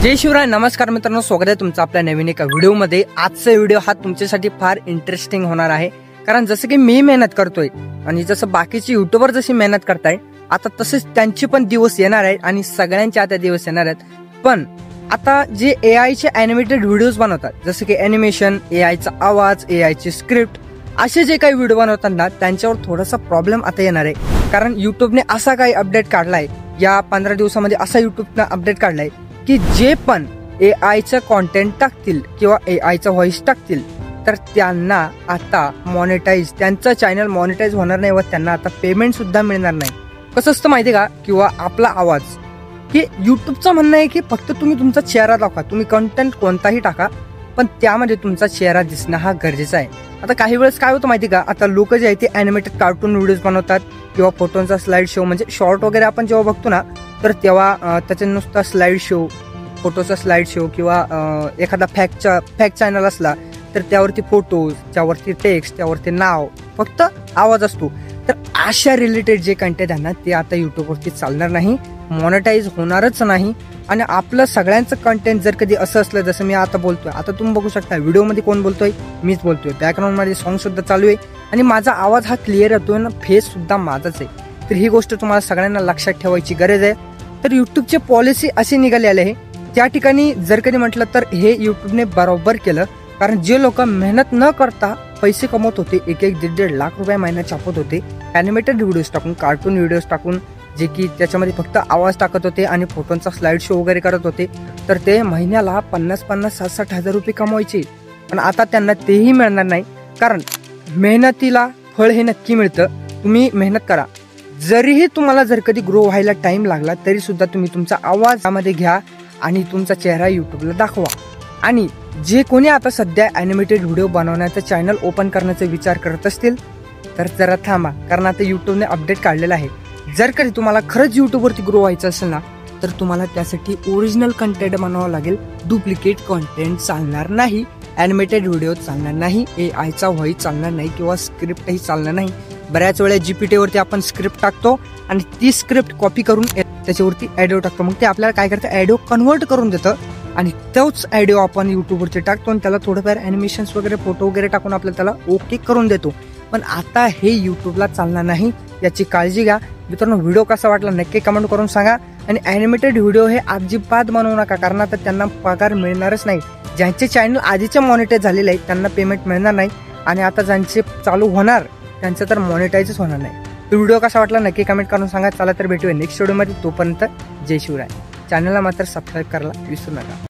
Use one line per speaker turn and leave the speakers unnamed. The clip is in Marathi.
जय शिवराय, नमस्कार मित्रांनो, स्वागत आहे तुमचं आपल्या नवीन एका व्हिडिओमध्ये। आजचा व्हिडिओ हा तुमच्यासाठी फार इंटरेस्टिंग होणार आहे, कारण जसं की मी मेहनत करतोय आणि जसं बाकीचे युट्यूबर जशी मेहनत करताय, आता तसेच त्यांचे पण दिवस येणार आहेत आणि सगळ्यांचे आता दिवस येणार आहेत। पण आता जे AI चे ॲनिमेटेड व्हिडिओज बनवतात, जसं की ॲनिमेशन, AI चा आवाज, AI ची स्क्रिप्ट, असे जे काही व्हिडिओ बनवतात ना, त्यांच्यावर थोडासा प्रॉब्लेम आता येणार आहे। कारण युट्यूबने असा काही अपडेट काढलाय, या 15 दिवसामध्ये असा युट्यूबने अपडेट काढलाय की जे पण AI चं कॉन्टेंट टाकतील किंवा AI चा व्हॉइस टाकतील, तर त्यांना आता मॉनिटाईज, त्यांचं चॅनल मॉनिटाईज होणार नाही व त्यांना आता पेमेंट सुद्धा मिळणार नाही। कसं असतं माहिती का, किंवा आपला आवाज, की युट्यूबचं म्हणणं आहे की फक्त तुम्ही तुमचा चेहरा दाखवा, तुम्ही कंटेंट कोणताही टाका, पण त्यामध्ये तुमचा चेहरा दिसणं हा गरजेचा आहे। आता काही वेळेस काय होतं माहिती का, आता लोक जे आहे ते ॲनिमेटेड कार्टून व्हिडिओज बनवतात किंवा फोटोंचा स्लाइड शो, म्हणजे शॉर्ट वगैरे आपण जेव्हा बघतो ना, तर तेव्हा त्याचे नुसता स्लाइड शो, फोटोचा स्लाइड शो किंवा एखादा फॅक्ट चॅनल असला तर त्यावरती फोटोज, त्यावरती टेक्स्ट, त्यावरती नाव, फक्त आवाज असतो। तर अशा रिलेटेड जे कंटेंट आहे ना, ते आता युट्यूबवरती चालणार नाही, मॉनिटाईज होणारच नाही। आणि आपलं सगळ्यांचं कंटेंट जर कधी असं असलं, जसं मी आता बोलतोय, आता तुम्ही बघू शकता व्हिडिओमध्ये कोण बोलतोय, मीच बोलतोय, बॅकग्राऊंड मध्ये सॉन्ग सुद्धा चालू आहे आणि माझा आवाज हा क्लिअर येतोय ना, फेस सुद्धा माझाच आहे। तर ही गोष्ट तुम्हाला सगळ्यांना लक्षात ठेवायची गरज आहे। तर युट्यूबची पॉलिसी अशी निघालेली आहे, त्या ठिकाणी जर कधी म्हटलं तर हे युट्यूबने बरोबर केलं, कारण जे लोक मेहनत न करता पैसे कमवत होते, 1-1, 1.5 लाख रुपये महिना छापत होते ॲनिमेटेड व्हिडिओज टाकून, कार्टून व्हिडिओज टाकून, जे की त्याच्यामध्ये फक्त आवाज टाकत होते आणि फोटोंचा स्लाइड शो वगैरे करत होते, तर ते महिन्याला 50-50, 60-60 हजार रुपये कमवायचे। पण आता त्यांना तेही मिळणार नाही, कारण मेहनतीला फळ हे नक्की मिळतं। तुम्ही मेहनत करा, जरीही तुम्हाला जर कधी ग्रो व्हायला टाइम लागला तरी सुद्धा तुम्ही तुमचा आवाज यामध्ये घ्या आणि तुमचा चेहरा युट्यूबला दाखवा। आणि जे कोणी आता सध्या ॲनिमेटेड व्हिडिओ बनवण्याचं चॅनल ओपन करण्याचा विचार करत असतील तर जरा थांबा, कारण आता युट्यूबने अपडेट काढलेला आहे। जर कधी तुम्हाला खरंच युट्यूबवरती ग्रो व्हायचं असेल ना, तर तुम्हाला त्यासाठी ओरिजिनल कंटेंट बनवावं लागेल, डुप्लिकेट कंटेंट चालणार नाही, ॲनिमेटेड व्हिडिओ चालणार नाही, AI चा व्हॉइस चालणार नाही किंवा स्क्रिप्टही चालणार नाही। बऱ्याच वेळा GPT वरती आपण स्क्रिप्ट टाकतो आणि ती स्क्रिप्ट कॉपी करून त्याच्यावरती ऑडिओ टाकतो, मग ते आपल्याला काय करतं, ऑडिओ कन्व्हर्ट करून देतं आणि तोच ऑडिओ आपण युट्यूबवरती टाकतो आणि त्याला थोडंफार ॲनिमेशन्स वगैरे, फोटो वगैरे टाकून आपल्याला त्याला ओके करून देतो। पण आता हे युट्यूबला चालणार नाही, याची काळजी घ्या। मित्रांनो, व्हिडिओ कसा वाटला नक्की कमेंट करून सांगा। आणि ॲनिमेटेड व्हिडिओ हे अजिबात बनवू नका, कारण आता त्यांना पगार मिळणारच नाही। ज्यांचे चॅनल आधीचे मॉनिटाईज झालेले आहेत त्यांना पेमेंट मिळणार नाही, आणि आता ज्यांचे चालू होणार त्यांचं तर मॉनिटाईजच होणार नाही। तो व्हिडिओ कसा वाटला नक्की कमेंट करून सांगा। चला तर भेटूया नेक्स्ट व्हिडिओमध्ये, तोपर्यंत जय शिवराय। चॅनलला मात्र सबस्क्राईब करायला विसरू नका।